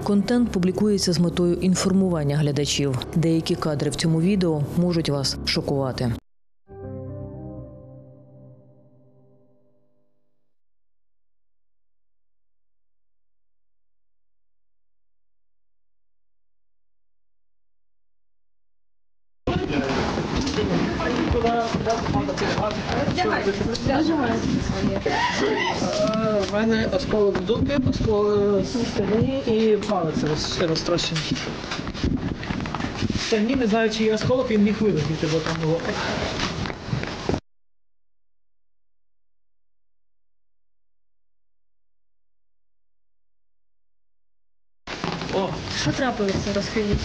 Контент публікується з метою інформування глядачів. Деякі кадри в цьому відео можуть вас шокувати. У мене осколок в дупі, осколок в стегні і палець розтрощений. В стегні, не знаю, чи є осколок, він міг вилетіти, бо там було. О, Що трапилося, розкажіть?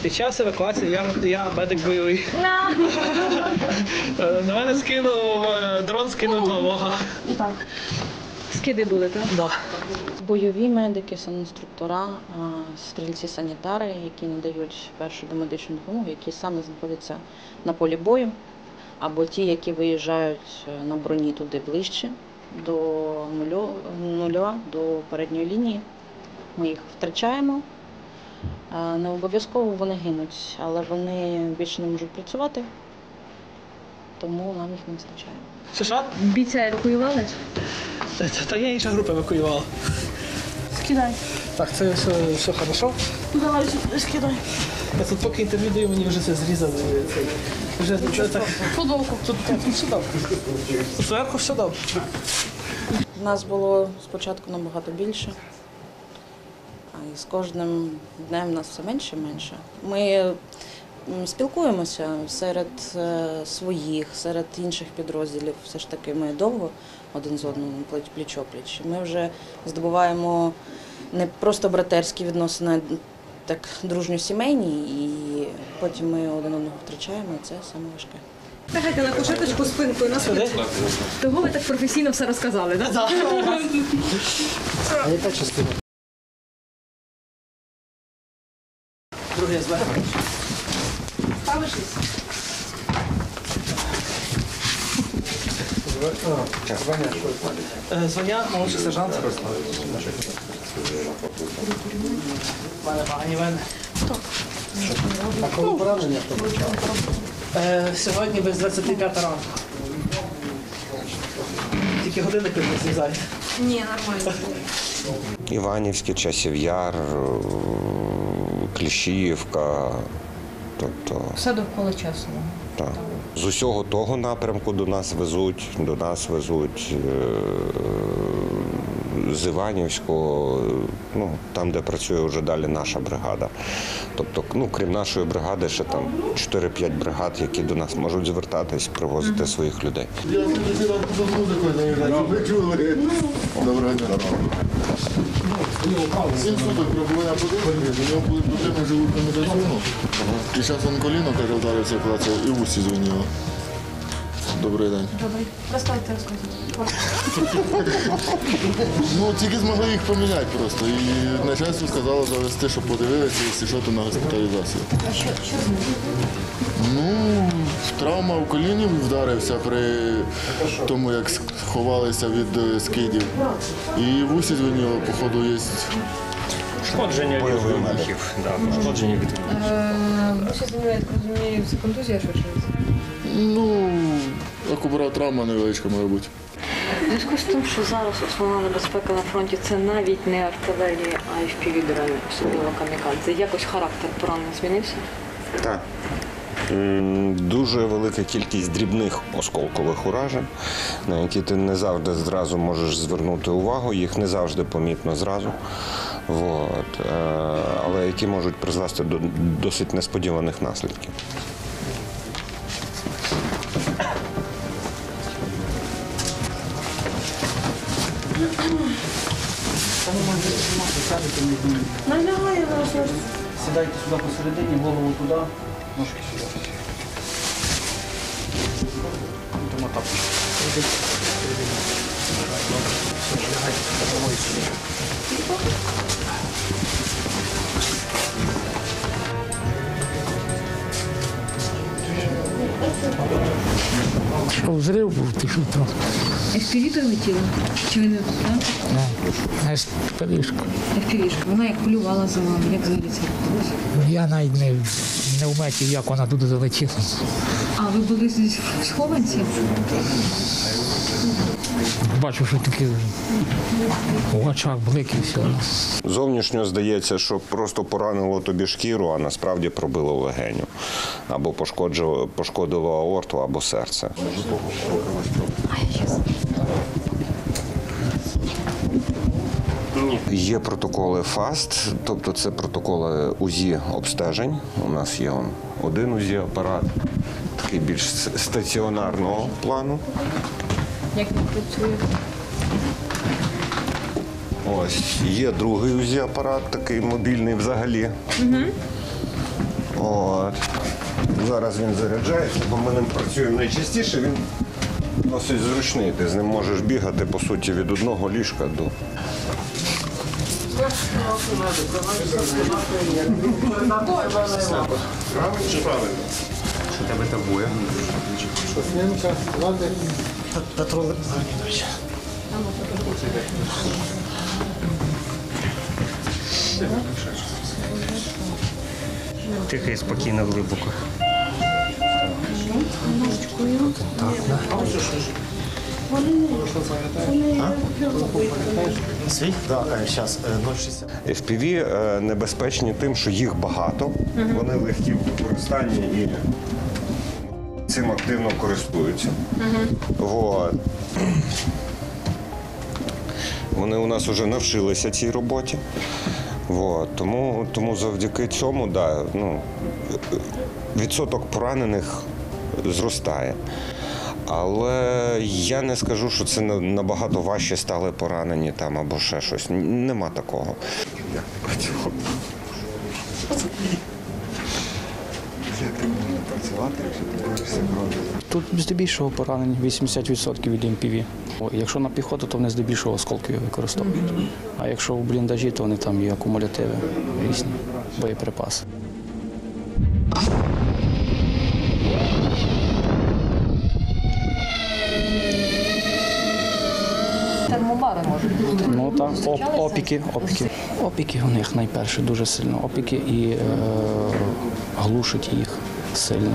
під час евакуації я медик бойовий. На мене скинув, дрон скинув малого. Так. Скиди були, так? Да. Бойові медики, санінструктора, стрільці-санітари, які надають першу домедичну допомогу, які саме знаходяться на полі бою, або ті, які виїжджають на броні туди ближче, до нуля, до передньої лінії. Ми їх втрачаємо. Не обов'язково вони гинуть, але вони більше не можуть працювати, тому нам їх не вистачає. Що? Бійця евакуювали? Та я інша група евакуювала. Скидай. Так, це все хорошо. Давай, скидай. Я тут поки інтерв'ю даю, мені вже це зрізали. Вже так. Футболку. Тут все добре. Зверху все добре. Нас було спочатку набагато більше, а з кожним днем нас все менше і менше. Ми спілкуємося серед своїх, серед інших підрозділів. Все ж таки ми довго один з одним пліч-о-пліч. Ми вже здобуваємо не просто братерські відносини, а так дружньо-сімейні, і потім ми один одного втрачаємо, і це саме важке. Лягайте на кушеточку спинкою на спину. Того ви так професійно все розказали, так? Так. А яка частина? Друге зверху. Ставишся? Звання молодший сержант. Пане Іване. А коли поранення, хто Сьогодні без 25 ранку. Тільки годинник не зрізає. Ні, нормально. Іванівське, Часів Яр, Кліщіївка. Тобто, Все довкола Часового. так. З усього того напрямку до нас везуть з Іванівського, ну, там, де працює вже далі наша бригада. Тобто, ну, крім нашої бригади, ще там 4-5 бригад, які до нас можуть звертатись, привозити своїх людей. Я з музикою заїжджаю, ви чули? Доброго дня. 7 суток пробули на подивитися, у нього були проблеми живуть на медицину. І зараз він коліно, каже, вдарився, клацав, і в усі дзвонило. Добрий день. Добрий. Розказуйте. Ну, тільки змогли їх поміняти просто. І начальство сказало завести, щоб подивилися, якщо що, то на госпіталізацію. А що з ним? Ну, травма в коліні вдарився при тому, як ховалися від скидів. І в усі дзвонило, походу, є. Пошкодження відвинків. Пошкодження відвинків. Ви ще з ним, я так розумію, це контузія швидше? Ну, акубрав травма невеличка, має бути. У зв'язку з тим, що зараз основна небезпека на фронті це навіть не артилерія, а й FPV-дрони, особливо камікадзе. Якось характер поранень змінився? Так. Дуже велика кількість дрібних осколкових уражень, на які ти не завжди зразу можеш звернути увагу, їх не завжди помітно зразу, але які можуть призвести до досить несподіваних наслідків. Налягає вас. Сідайте сюди посередині, голову туди, ножки сюди. Тому так. Взрив був, ти що там? FPV прилетіла? Чи ви не так? Не споріжку. FPV-шка. Вона як полювала за вами, як взагалі це відбулося? Я навіть не вметів, як вона туди долетіла. А ви були здесь в схованці? Бачу, що такі в очах блики і все. Зовнішньо здається, що просто поранило тобі шкіру, а насправді пробило легеню. Або пошкодило аорту, або серце. Є протоколи ФАСТ, тобто це протоколи УЗІ обстежень. У нас є один УЗІ-апарат, такий більш стаціонарного плану. Як він працює? Ось, є другий УЗІ-апарат, такий мобільний взагалі. От. Зараз він заряджається, бо ми ним працюємо найчастіше, він досить зручний. Ти з ним можеш бігати, по суті, від одного ліжка до... Що тебе турбує? Петро Леонідович. Тихо і спокійно, глибоко. Свій? Так, зараз 0,60. FPV небезпечні тим, що їх багато, вони легкі в використанні і цим активно користуються. Вот. Вони у нас вже навчилися цій роботі. Вот. Тому завдяки цьому відсоток поранених зростає. Але я не скажу, що це набагато важче стали поранені там або ще щось. Нема такого. Тут здебільшого поранень 80% від МПВ. Якщо на піхоту, то вони здебільшого осколки використовують. А якщо в бліндажі, то вони там є акумулятиви, різні боєприпаси. Термобари можуть бути. Ну так, опіки у них найперше дуже сильно. Опіки і глушить їх сильно.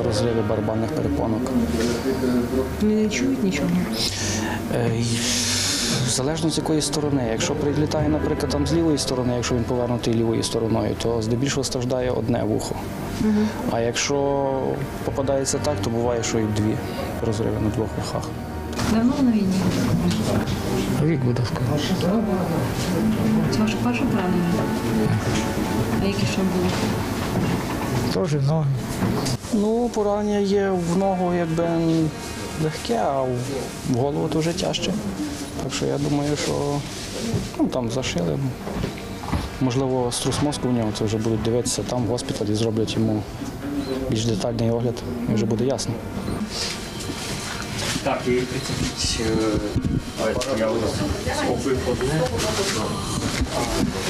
Розриви барабанних перепонок. Вони не чують нічого? Залежно з якої сторони. Якщо прилітає, наприклад, там з лівої сторони, якщо він повернутий лівою стороною, то здебільшого страждає одне вухо. А якщо попадається так, то буває, що і дві розриви на двох вухах. Давно ви на війні? Рік буде скоро. Це ваше перше поранення? А які ще були? Теж ноги. Ну, поранення є в ногу якби легке, а в голову то вже тяжче. Так що я думаю, що там зашили. Можливо, струс мозку в нього, це вже будуть дивитися там в госпіталі, зроблять йому більш детальний огляд, і вже буде ясно. Так, і прицепіть. Я схопив одне.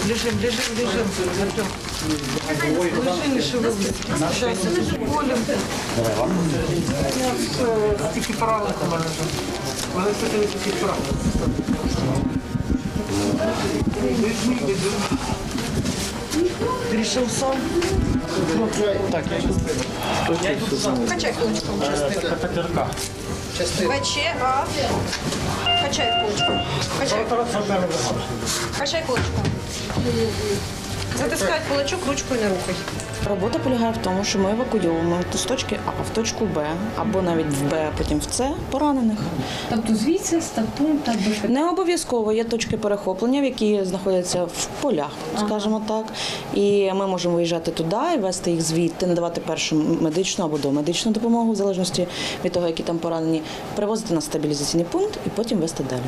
Лежим. Артем. Лежи, не шевелись. Сейчас, болим. Давай, ладно. Тільки поранених у мене вже. У мене все тільки поранених. Ты решил сам? Так, я иду сам. Качай кулачком часто. Петерка. ВЧА. Качай кулачком. Качай кулачком. Затискай кулачок ручкою не рухай. Робота полягає в тому, що ми евакуйовуємо з точки А в точку Б, або навіть в Б, а потім в С поранених. Тобто звідси стартуємо так без Не обов'язково є точки перехоплення, які знаходяться в полях, скажімо так. І ми можемо виїжджати туди і вести їх звідти, надавати першу медичну або домедичну допомогу, в залежності від того, які там поранені, перевозити на стабілізаційний пункт і потім вести далі.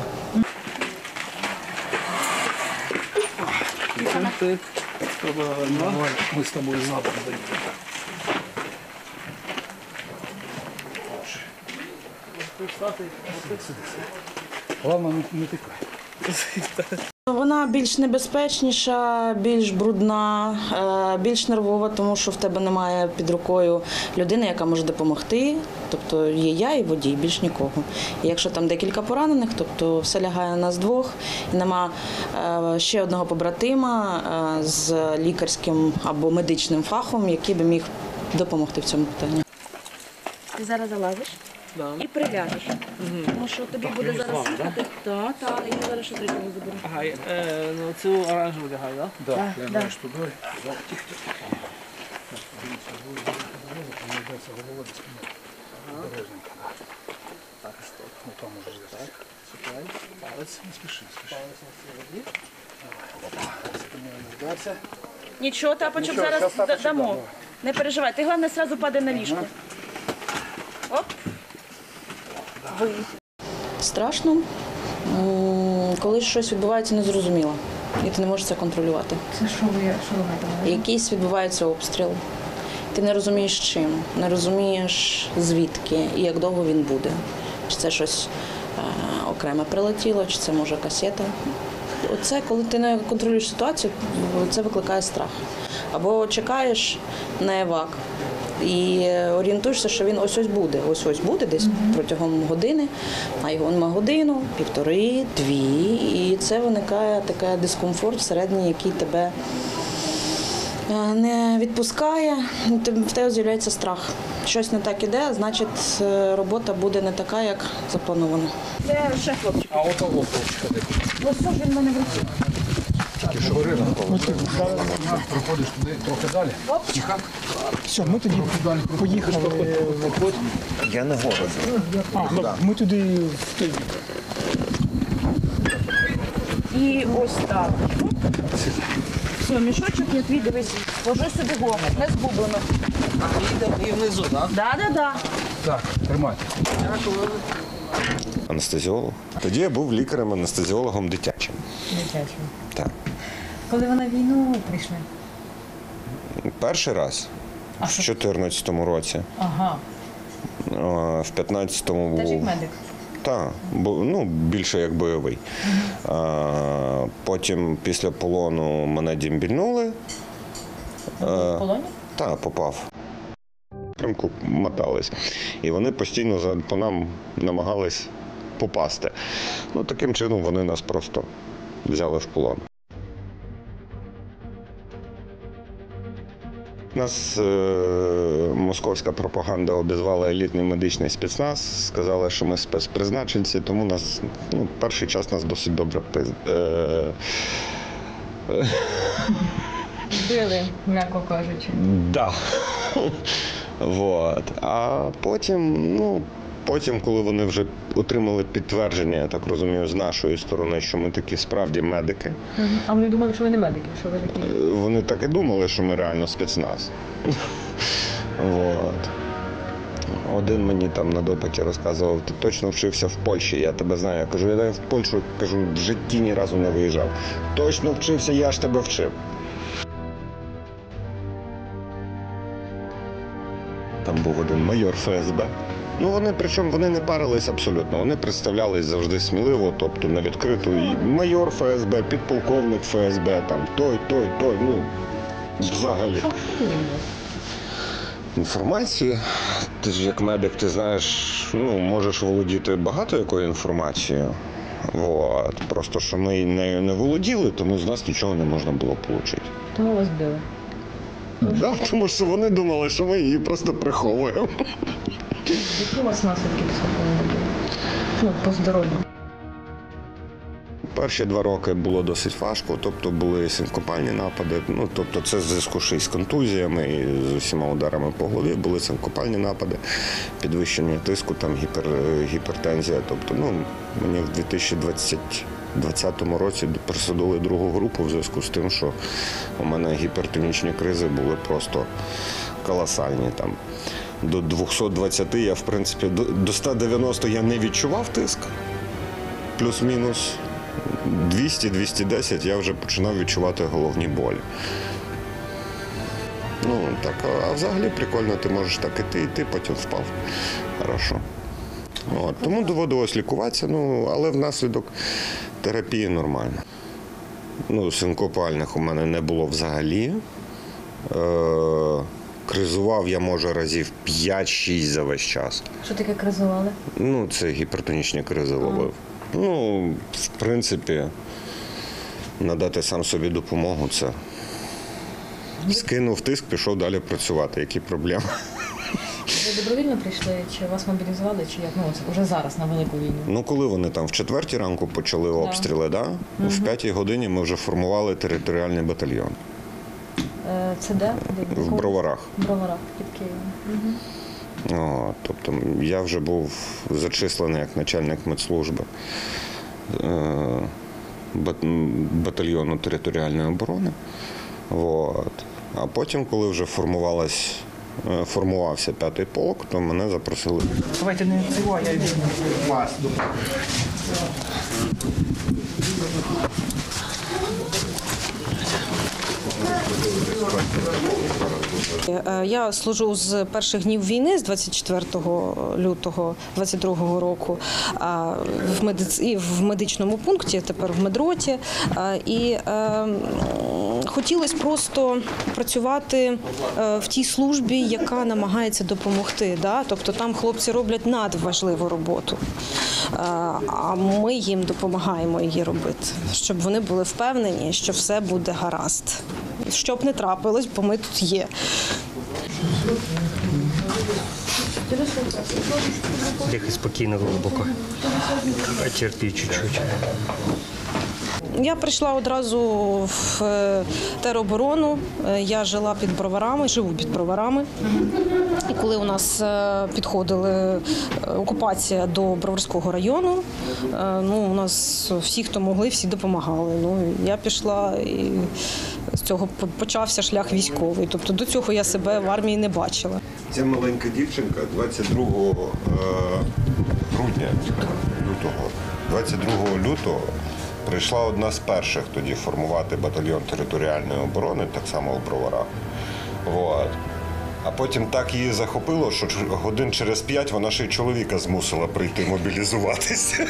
Мы с тобой запад дадим. Ладно, не тыкай. Вона більш небезпечніша, більш брудна, більш нервова, тому що в тебе немає під рукою людини, яка може допомогти. Тобто є я і водій, більш нікого. І якщо там декілька поранених, тобто все лягає на нас двох, і нема ще одного побратима з лікарським або медичним фахом, який би міг допомогти в цьому питанні. Ти зараз залазиш і приляжеш. Тому що тобі буде зараз їхати. Так, і я зараз ще третього заберу. Ага, ну цю оранжеву лягаю, так? Так, так. Палець, не спіши. Нічого, тапочок зараз дамо. Не переживай, ти головне одразу падай на ліжко. Оп. Страшно, коли щось відбувається незрозуміло, і ти не можеш це контролювати. Це що ви маєте? Якийсь відбувається обстріл. Ти не розумієш чим, не розумієш звідки і як довго він буде. Чи це щось окреме прилетіло, чи це може касета. Оце, коли ти не контролюєш ситуацію, це викликає страх. Або чекаєш на евак і орієнтуєшся, що він ось-ось буде десь протягом години, а його нема годину, півтори, дві, і це виникає такий дискомфорт всередині, який тебе не відпускає, в тебе з'являється страх. Щось не так іде, значить робота буде не така, як заплановано. Це ще хлопчик. А от хлопчика де? Ось що ж він в мене в руці. Тільки що ринок. Проходиш туди трохи далі. Тихо. Все, ми тоді поїхали. Я не город. Ми туди в той. І ось так. Все, мішочок я твій, дивись, ложи собі голову, не згублено. І внизу, так? Да. Так, тримайте. Анестезіолог. Тоді я був лікарем-анестезіологом дитячим. Дитячим. Так. Коли ви на війну прийшли? Перший раз в 2014 році. Ага. В 15-му Теж як був. медик? Так, більше як бойовий. Потім після полону мене дембільнули. В полоні? Так, попав. Прямку мотались. І вони постійно по нам намагались попасти. Таким чином вони нас просто взяли в полон. Нас московська пропаганда обізвала елітний медичний спецназ, сказали, що ми спецпризначенці, тому нас, перший час нас досить добре Били, м'яко кажучи. Да. Вот. А потім, коли вони вже отримали підтвердження, я так розумію, з нашої сторони, що ми такі справді медики. А вони думали, що ви не медики, що ви такі? Вони так і думали, що ми реально спецназ. Вот. Один мені там на допиті розказував, ти точно вчився в Польщі, я тебе знаю. Я кажу, я в Польщу, в житті ні разу не виїжджав. Точно вчився, я ж тебе вчив. Там був один майор ФСБ. Вони не парились абсолютно, вони представлялись завжди сміливо, тобто на відкриту. І майор ФСБ, підполковник ФСБ, там той, взагалі. Інформацію, ти ж як медик, ти знаєш, можеш володіти багато якою інформацією. Вот. Просто, що ми нею не володіли, тому з нас нічого не можна було отримати. Тому вас били? Да, тому що вони думали, що ми її просто приховуємо. Які у вас наслідки після були? По здоров'ю? Перші 2 роки було досить важко, тобто були синкопальні напади, тобто це в зв'язку ще й з контузіями і з усіма ударами по голові, були синкопальні напади, підвищення тиску, там гіпертензія. Тобто, мені в 2020 році присудили 2-гу групу в зв'язку з тим, що у мене гіпертонічні кризи були просто колосальні. Там. До 220 я, в принципі, до 190 я не відчував тиск, плюс-мінус 200-210 я вже починав відчувати головні болі. А взагалі прикольно, ти можеш так іти, потім впав. Хорошо. Тому доводилось лікуватися, але внаслідок терапії нормально. Ну, синкопальних у мене не було взагалі. Кризував я, може, разів 5-6 за весь час. Що таке кризували? Ну, це гіпертонічні кризи ловив. Ну, в принципі, надати сам собі допомогу – це скинув тиск, пішов далі працювати. Які проблеми? Ви добровільно прийшли, чи вас мобілізували, чи як? Ну, вже зараз на велику війну. Ну, коли вони там в 4 ранку почали обстріли, да? В 5 годині ми вже формували територіальний батальйон. Це де? В Броварах. В Броварах, під Києвом. Тобто я вже був зачислений як начальник медслужби батальйону територіальної оборони. От. А потім, коли вже формувався 5-й полк, то мене запросили. Давайте не цього, я йду вас. Я служу з перших днів війни, з 24 лютого 22 року, в медичному пункті, тепер в медроті. І хотілося просто працювати в тій службі, яка намагається допомогти. Тобто там хлопці роблять надважливу роботу, а ми їм допомагаємо її робити, щоб вони були впевнені, що все буде гаразд. Щоб не трапилось, бо ми тут є. Дихай спокійно, глибоко. Терпи чуть-чуть. Я прийшла одразу в тероборону. Я жила під Броварами, живу під Броварами. І коли у нас підходила окупація до Броварського району, у нас всі, хто могли, всі допомагали. Я пішла, і з цього почався шлях військовий. Тобто до цього я себе в армії не бачила. Ця маленька дівчинка 22 грудня, 22 лютого прийшла одна з перших тоді формувати батальйон територіальної оборони, так само в Броварах. От. А потім так її захопило, що годин через 5 вона ще й чоловіка змусила прийти мобілізуватися.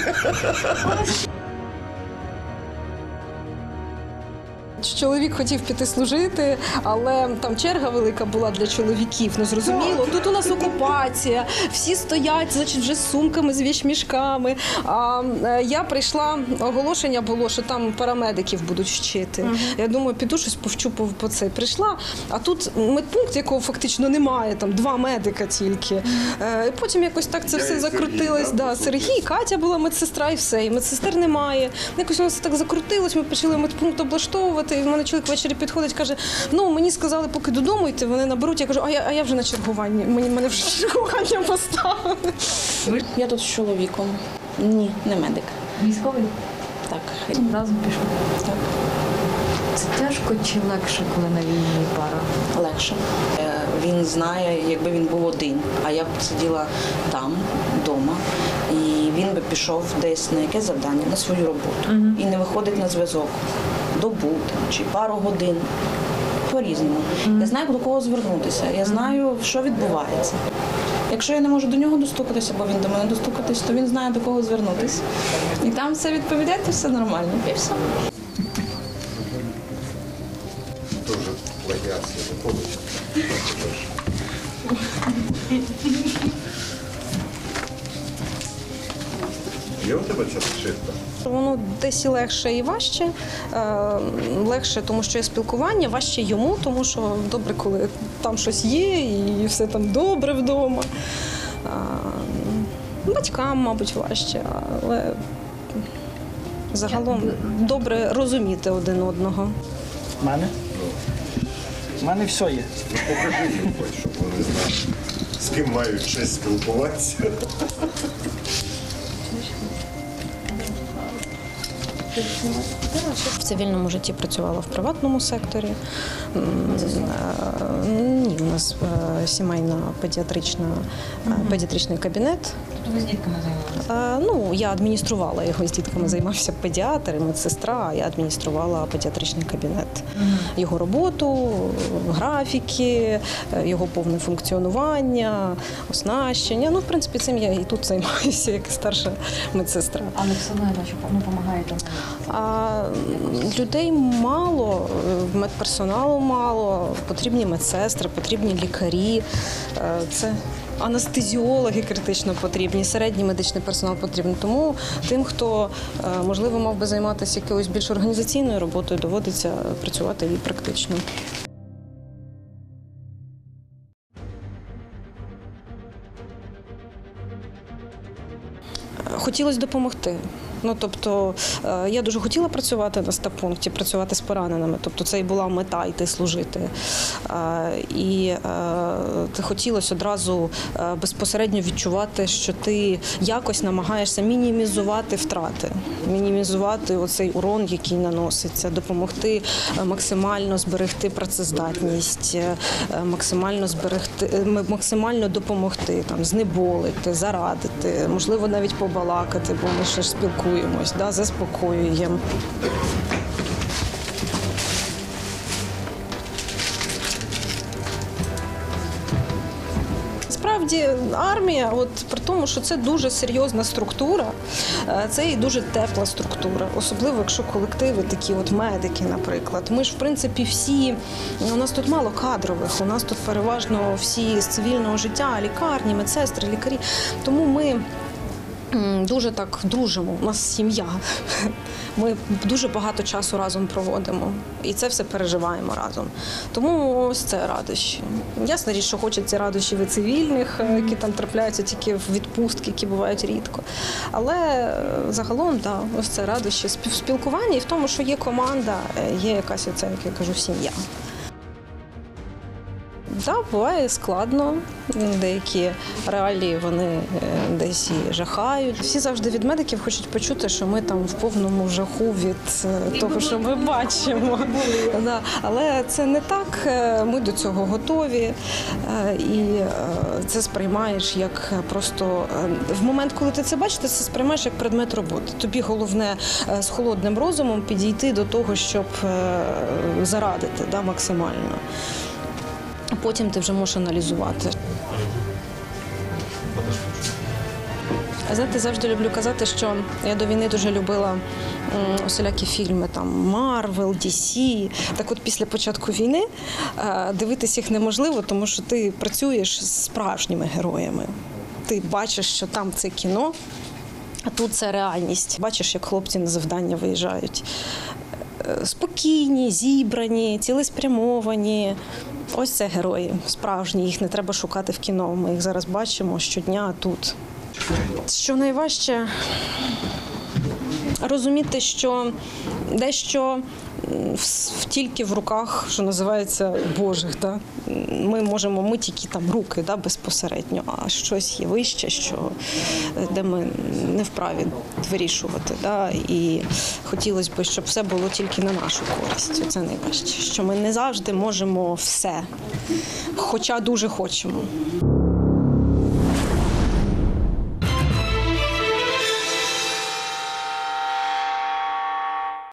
Чоловік хотів піти служити, але там черга велика була для чоловіків, зрозуміло. Тут у нас окупація, всі стоять, вже з сумками, з віщмішками. А я прийшла, оголошення було, що там парамедиків будуть вчити. Я думаю, піду щось повчу по це. Прийшла, а тут медпункт, якого фактично немає, там 2 медика тільки. І потім якось так це все закрутилось. Сергій, Катя була медсестра і все, і медсестер немає. Якось у нас так закрутилось, ми почали медпункт облаштовувати. І в мене чоловік ввечері підходить, каже, мені сказали, поки додому йти, вони наберуть. Я кажу, а я вже на чергуванні, мене вже чергування поставили. Я тут з чоловіком. Ні, не медик. Військовий? Так. Разом пішов? Так. Це тяжко чи легше, коли на війні пара? Легше. Він знає, якби він був один, а я б сиділа там, вдома, і він би пішов десь на якесь завдання, на свою роботу. І не виходить на зв'язок добу чи пару годин. По-різному. Я знаю, до кого звернутися, я знаю, що відбувається. Якщо я не можу до нього достукатися, або він до мене достукатись, то він знає, до кого звернутися. І там все відповідає, то все нормально. І все. Дуже плагіація виходить. Є у тебе ця зшитка? Воно десь і легше, і важче. Легше, тому що є спілкування, важче йому, тому що добре, коли там щось є і все там добре вдома. Батькам, мабуть, важче, але загалом добре розуміти один одного. У мене? У мене все є. Покажи їм, щоб вони знали, з ким мають честь спілкуватися. В цивільному житті працювала в приватному секторі. Ні, у нас сімейна педіатричний кабінет. Тобто ви з дітками займалися? Ну, я адмініструвала його, з дітками займався педіатр і медсестра, а я адмініструвала педіатричний кабінет. Його роботу, графіки, його повне функціонування, оснащення. Ну, в принципі, цим я і тут займаюся, як старша медсестра. Але все одно, що допомагаєте? Людей мало, медперсоналу мало, потрібні медсестри, потрібні лікарі. Це анестезіологи критично потрібні, середній медичний персонал потрібен. Тому тим, хто, можливо, мав би займатися якоюсь більш організаційною роботою, доводиться працювати і практично. Хотілося допомогти. Ну, тобто, я дуже хотіла працювати на стаб-пункті, працювати з пораненими. Тобто, це і була мета – йти служити. І хотілося одразу безпосередньо відчувати, що ти якось намагаєшся мінімізувати втрати, мінімізувати оцей урон, який наноситься, допомогти максимально зберегти працездатність, максимально допомогти, там, знеболити, зарадити, можливо, навіть побалакати, бо ми ще ж спілкуємось, да, заспокоюємо. Насправді армія, от при тому, що це дуже серйозна структура, це і дуже тепла структура, особливо якщо колективи такі, от медики, наприклад. Ми ж, в принципі, всі, у нас тут мало кадрових, у нас тут переважно всі з цивільного життя, лікарні, медсестри, лікарі, тому ми дуже так дружимо, у нас сім'я. Ми дуже багато часу разом проводимо і це все переживаємо разом. Тому ось це радощі. Ясна річ, що хочеться радощів і цивільних, які там трапляються тільки в відпустки, які бувають рідко. Але загалом, да, ось це радощі в спілкуванні і в тому, що є команда, є якась оця, як я кажу, сім'я. Так, буває складно, деякі реалії вони десь і жахають. Всі завжди від медиків хочуть почути, що ми там в повному жаху від того, що ми бачимо. Але це не так, ми до цього готові і це сприймаєш як просто… В момент, коли ти це бачиш, ти це сприймаєш як предмет роботи. Тобі головне з холодним розумом підійти до того, щоб зарадити максимально. А потім ти вже можеш аналізувати. Знаєте, завжди люблю казати, що я до війни дуже любила усілякі фільми, там, Марвел, DC. Так от після початку війни дивитись їх неможливо, тому що ти працюєш з справжніми героями. Ти бачиш, що там це кіно, а тут це реальність. Бачиш, як хлопці на завдання виїжджають. Спокійні, зібрані, цілеспрямовані. Ось це герої справжні, їх не треба шукати в кіно. Ми їх зараз бачимо щодня тут. Що найважче – розуміти, що дещо тільки в руках, що називається, Божих. Да? Ми тільки там руки, да, безпосередньо, а щось є вище, де ми не вправі вирішувати. Да? І хотілося б, щоб все було тільки на нашу користь. Це найважче, що ми не завжди можемо все, хоча дуже хочемо.